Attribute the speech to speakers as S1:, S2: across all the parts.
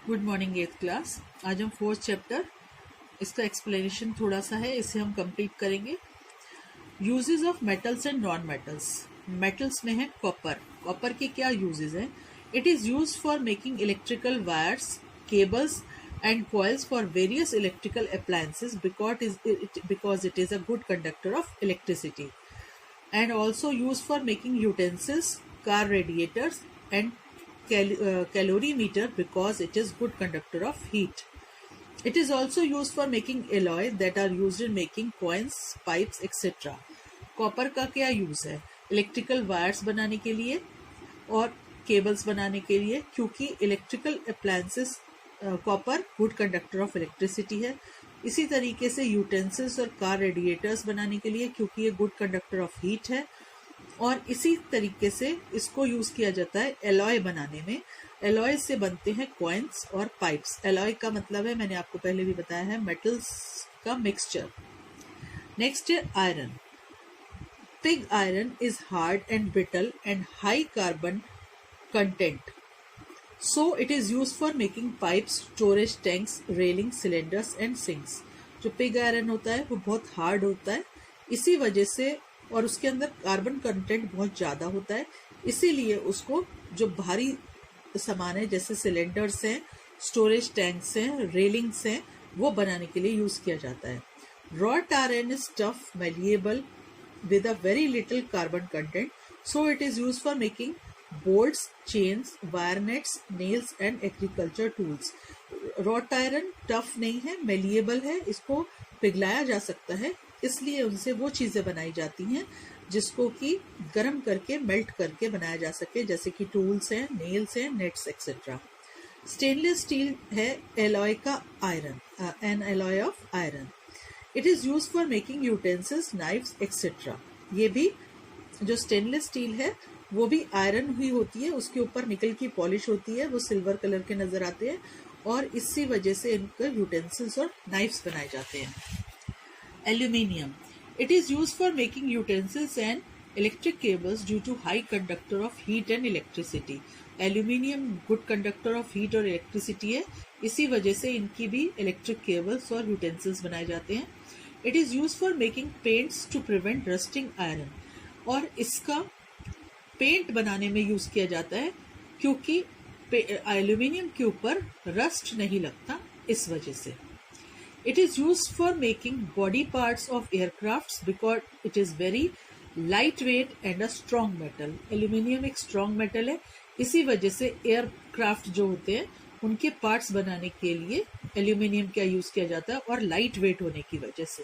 S1: Good morning eighth class. आज हम fourth chapter, इसका एक्सप्लेनेशन थोड़ा सा है, इसे हम कंप्लीट करेंगे। Uses of metals and non metals. Metals में है कॉपर। कॉपर के क्या यूजेस हैं? It is use for making electrical wires, cables and coils for various electrical appliances because it is a good conductor of electricity, and also used for making utensils, car radiators, and calorimeter because it is good conductor of heat. It is also used for making alloy that are used in making coins, pipes, etc. Copper का क्या use है? Electrical wires बनाने के लिए और cables बनाने के लिए, क्योंकि electrical appliances copper good conductor of electricity है। इसी तरीके से यूटेंसिल्स और कार रेडिएटर्स बनाने के लिए, क्योंकि ये गुड कंडक्टर ऑफ हीट है। और इसी तरीके से इसको यूज किया जाता है एलॉय बनाने में। एलॉय से बनते हैं कॉइन्स और पाइप्स। एलॉय का मतलब है, मैंने आपको पहले भी बताया है, मेटल्स का मिक्सचर। नेक्स्ट है iron. Pig iron is hard and brittle and high carbon content, so it is use for making pipes, storage tanks, railing, cylinders and sinks. जो पिग आयरन होता है वो बहुत हार्ड होता है, इसी वजह से, और उसके अंदर कार्बन कंटेंट बहुत ज़्यादा होता है, इसीलिए उसको जो भारी सामान है जैसे सिलेंडर्स हैं, स्टोरेज टैंक्स हैं, रेलिंग्स हैं, वो बनाने के लिए यूज़ किया जाता है। Wrought iron is tough, malleable, with a very little carbon content, so it is used for making bolts, chains, wire nets, nails and agriculture tools. Wrought iron tough नहीं है, malleable है, इसको पिघलाया जा सकता है, इसलिए उनसे वो चीज़ें बनाई जाती हैं जिसको कि गर्म करके, मेल्ट करके बनाया जा सके, जैसे कि टूल्स हैं, नेल्स हैं, नेट्स एक्सेट्रा। स्टेनलेस स्टील है एलॉय का iron, N alloy of iron. It is use for making utensils, knifes etcetera. ये भी जो स्टेनलेस स्टील है वो भी आयरन हुई होती है, उसके ऊपर निकल की पॉलिश होती है, वो सिल्वर कलर के नजर आते हैं, और इसी वजह से इनके यूटेंसिल्स और नाइफ्स बनाए जाते हैं। Aluminium. It is use for making utensils and electric cables due to high conductor of heat and electricity. Aluminium good conductor of heat और इलेक्ट्रिसिटी है, इसी वजह से इनकी भी इलेक्ट्रिक केबल्स और यूटेंसिल्स बनाए जाते हैं। It is use for making paints to prevent rusting iron, और इसका पेंट बनाने में यूज किया जाता है क्योंकि एल्यूमिनियम के ऊपर रस्ट नहीं लगता, इस वजह से। It is use for making body parts of aircrafts because it is very light weight and a strong metal. Aluminium एक स्ट्रॉन्ग मेटल है, इसी वजह से एयरक्राफ्ट जो होते हैं उनके पार्ट्स बनाने के लिए एल्यूमिनियम का यूज किया जाता है, और लाइट वेट होने की वजह से।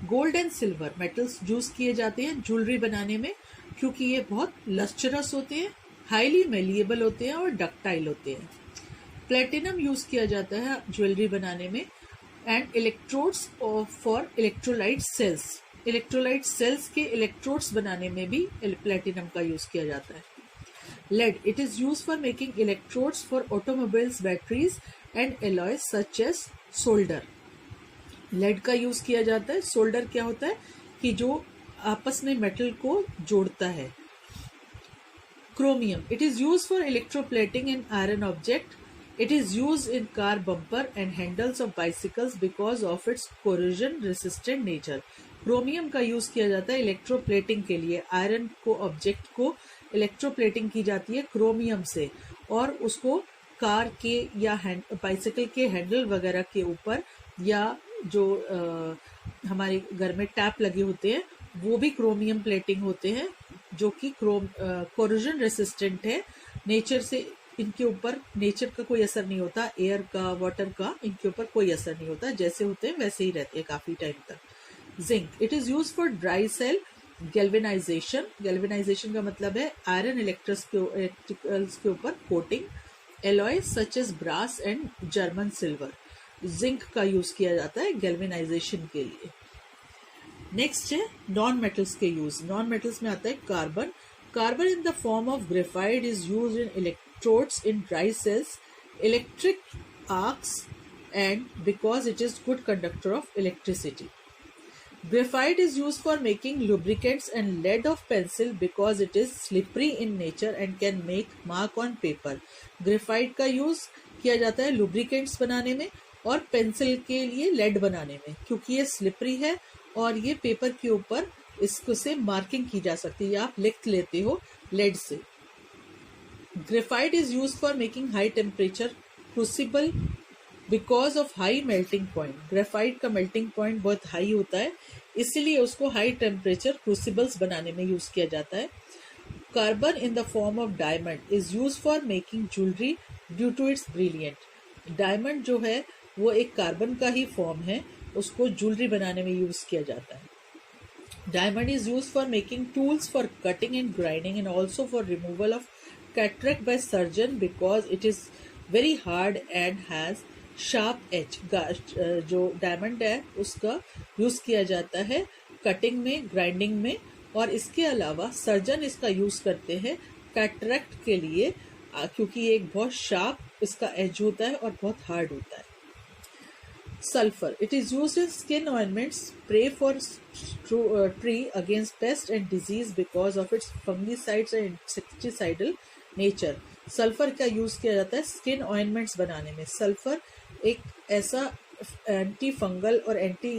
S1: Gold and silver metals use किए जाते हैं ज्वेलरी बनाने में, क्योंकि ये बहुत लस्चरस होते हैं, हाईली मेलिएबल होते हैं और डक्टाइल होते हैं। प्लेटिनम यूज किया जाता है ज्वेलरी बनाने में, and electrodes for electrolyte cells. Electrolyte cells के इलेक्ट्रोड्स बनाने में भी प्लेटिनम का यूज किया जाता है। Lead. It is use for making electrodes for automobiles, batteries and alloy such as solder. Lead का यूज किया जाता है। सोल्डर क्या होता है कि जो आपस में मेटल को जोड़ता है। Chromium. It is use for electroplating in iron object. It is use in car bumper and handles of bicycles because of its corrosion resistant nature. Chromium का यूज किया जाता है इलेक्ट्रोप्लेटिंग के लिए। आयरन को, ऑब्जेक्ट को इलेक्ट्रोप्लेटिंग की जाती है क्रोमियम से, और उसको कार के या बाइसिकल के हैंडल वगैरह के ऊपर, या जो हमारे घर में टैप लगे होते हैं वो भी क्रोमियम प्लेटिंग होते हैं, जो कि कोरोजन रेसिस्टेंट है। नेचर से इनके ऊपर, नेचर का कोई असर नहीं होता, एयर का, वाटर का इनके ऊपर कोई असर नहीं होता, जैसे होते हैं वैसे ही रहते हैं काफी टाइम तक। Zinc. It is use for dry cell galvanization. Galvanization का मतलब है आयरन इलेक्ट्रिकल्स के ऊपर coating. Alloy such as brass and German silver. Zinc का यूज किया जाता है गैल्वेनाइजेशन के लिए। नेक्स्ट है नॉन मेटल्स के यूज। नॉन मेटल्स में आता है carbon. Carbon in the form of graphite is use in electrodes in dry cells, electric arcs, and because it is good conductor of electricity. Graphite is used for making lubricants and lead of pencil because it is slippery in nature and can make mark on paper. Graphite का use किया जाता है lubricants बनाने में और pencil के लिए lead बनाने में, क्योंकि ये slippery है और ये पेपर के ऊपर इसको से मार्किंग की जा सकती है, आप लिख लेते हो lead से. Graphite is used for making high temperature crucible because of high melting point. Graphite का मेल्टिंग पॉइंट बहुत हाई होता है, इसीलिए उसको हाई टेम्परेचर क्रूसिबल्स बनाने में यूज किया जाता है. Carbon in the form of diamond is use for making jewellery due to its brilliant. Diamond जो है वो एक कार्बन का ही फॉर्म है, उसको ज्वेलरी बनाने में यूज किया जाता है. Diamond is use for making tools for cutting and grinding and also for removal of cataract by surgeon because it is very hard and has sharp edge. जो diamond है उसका यूज किया जाता है कटिंग में, ग्राइंडिंग में, और इसके अलावा सर्जन इसका यूज करते हैं कैटरेक्ट के लिए, क्योंकि ये एक बहुत शार्प इसका एज होता है और बहुत हार्ड होता है. Sulphur it is used in skin ointments, spray for tree against paste and disease because of its fungicides and insecticidal nature. Sulphur का यूज किया जाता है स्किन ऑइंटमेंट्स बनाने में. सल्फर एक ऐसा एंटी फंगल और एंटी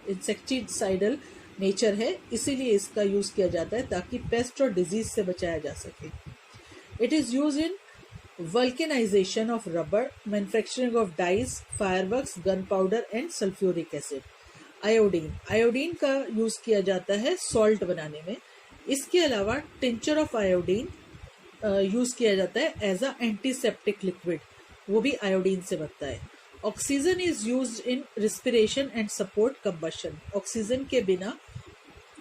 S1: इंसेक्टिसाइडल नेचर है, इसीलिए इसका यूज किया जाता है ताकि पेस्ट और डिजीज से बचाया जा सके. It is use in vulcanization of rubber, manufacturing of dyes, fireworks, gun powder and sulphuric acid. Iodine का यूज किया जाता है सॉल्ट बनाने में. इसके अलावा टिंचर ऑफ आयोडीन यूज किया जाता है एज अ एंटीसेप्टिक लिक्विड, वो भी आयोडीन से बनता है. Oxygen is used in respiration and support combustion. Oxygen के बिना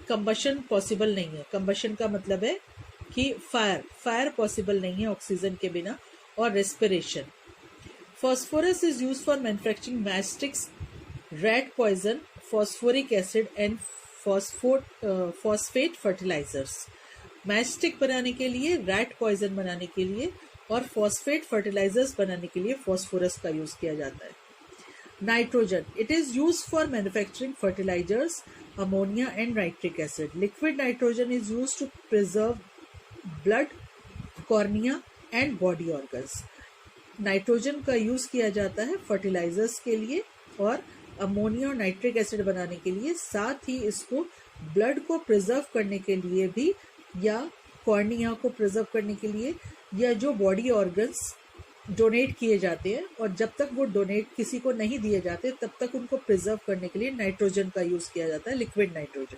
S1: कंबशन पॉसिबल नहीं है. कंबशन का मतलब है कि फायर पॉसिबल नहीं है ऑक्सीजन के बिना. और respiration. Phosphorus is used for manufacturing match sticks, rat poison, phosphoric acid and phosphate fertilizers. Match stick बनाने के लिए, रैट पॉइजन बनाने के लिए और फॉस्फेट फर्टिलाइजर्स बनाने के लिए फॉस्फोरस का यूज किया जाता है. Nitrogen it is use for manufacturing fertilizers, ammonia and nitric acid. Liquid nitrogen is use to preserve blood, cornea and body organs. Nitrogen का यूज किया जाता है फर्टिलाइजर्स के लिए और अमोनिया और नाइट्रिक एसिड बनाने के लिए. साथ ही इसको ब्लड को प्रिजर्व करने के लिए भी, या कॉर्निया को प्रिजर्व करने के लिए, या जो बॉडी ऑर्गन्स डोनेट किए जाते हैं और जब तक वो डोनेट किसी को नहीं दिए जाते तब तक उनको प्रिजर्व करने के लिए नाइट्रोजन का यूज किया जाता है, liquid nitrogen.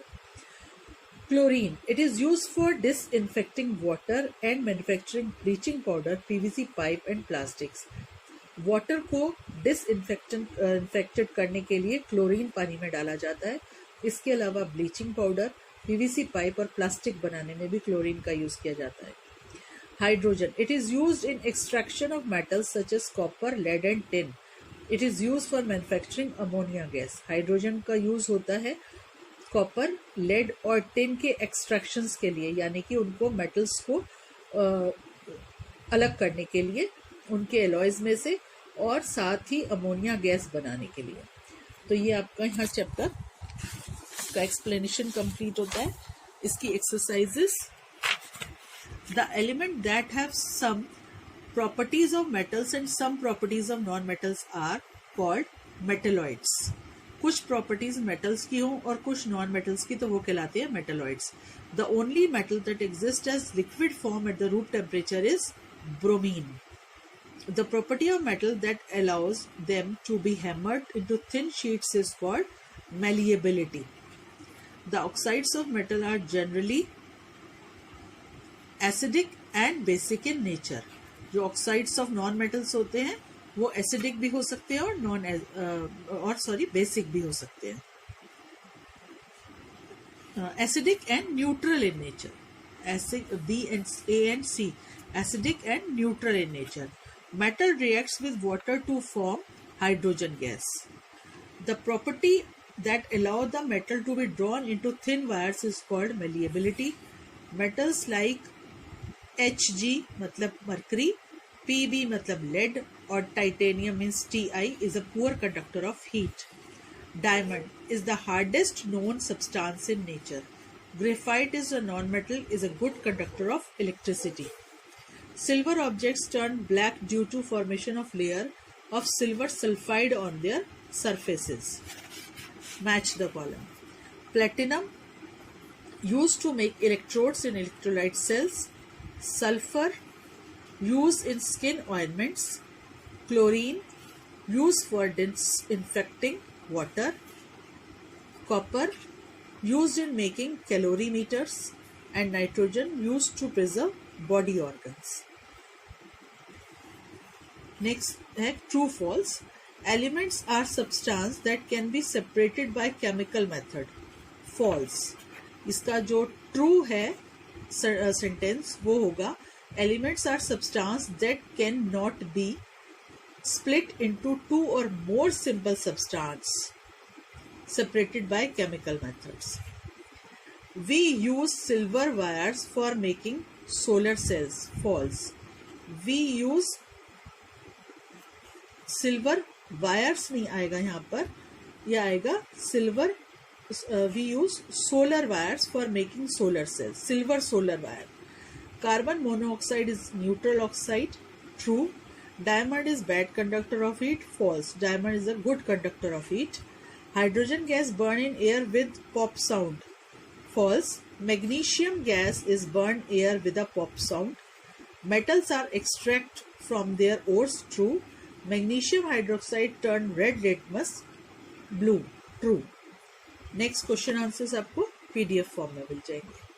S1: Chlorine it is use for disinfecting water and manufacturing bleaching powder, PVC pipe and plastics. Water को डिसइंफेक्टेड करने के लिए क्लोरीन पानी में डाला जाता है. इसके अलावा ब्लीचिंग पाउडर, पीवीसी पाइप और प्लास्टिक बनाने में भी क्लोरीन का यूज किया जाता है. Hydrogen it is used in extraction of metals such as copper, lead and tin. It is used for manufacturing ammonia gas. Hydrogen का यूज होता है कॉपर, लेड और टिन के एक्सट्रैक्शंस के लिए, यानी कि उनको मेटल्स को अलग करने के लिए उनके एलॉयज में से, और साथ ही अमोनिया गैस बनाने के लिए. तो ये आपका यहाँ चैप्टर का एक्सप्लेनेशन कंप्लीट होता है. इसकी exercises. The element that have some properties of metals and some properties of non metals are called metalloids. कुछ प्रॉपर्टीज मेटल्स की हों और कुछ नॉन मेटल्स की, तो वो कहलाते हैं metalloids. The only metal that exist as liquid form at the room temperature is bromine. The property of metal that allows them to be hammered into thin sheets is called malleability. The oxides of metal are generally acidic and basic in nature. जो oxides of non-metals होते हैं वो acidic भी हो सकते हैं और basic भी हो सकते हैं. Acidic and neutral in nature. B and A and C. Acidic and neutral in nature. Metal reacts with water to form hydrogen gas. The property that allows the metal to be drawn into thin wires is called malleability. Metals like Hg मतलब mercury, Pb मतलब lead और titanium means Ti is a poor conductor of heat. Diamond is the hardest known substance in nature. Graphite is a non-metal, is a good conductor of electricity. Silver objects turn black due to formation of layer of silver sulfide on their surfaces. Match the column. Platinum used to make electrodes in electrolyte cells. Sulfur used in skin ointments. Chlorine used for disinfecting water. Copper used in making calorimeters, and nitrogen used to preserve body organs. Next है true false. Elements are substance that can be separated by chemical method. False. इसका जो true है sentence वो होगा elements are substance that cannot be split into two or more simple substance separated by chemical methods. We use silver wires for making solar cells. False. We use silver wires नहीं आएगा यहाँ पर, यह आएगा silver. We use solar wires for making solar cells. Silver solar wire. Carbon monoxide is neutral oxide. True. Diamond is bad conductor of heat. False. Diamond is a good conductor of heat. Hydrogen gas burn in air with pop sound. False. Magnesium gas is burned air with a pop sound. Metals are extracted from their ores. True. Magnesium hydroxide turn red litmus blue. True. Next question answers आपको PDF form में मिल जाएंगे.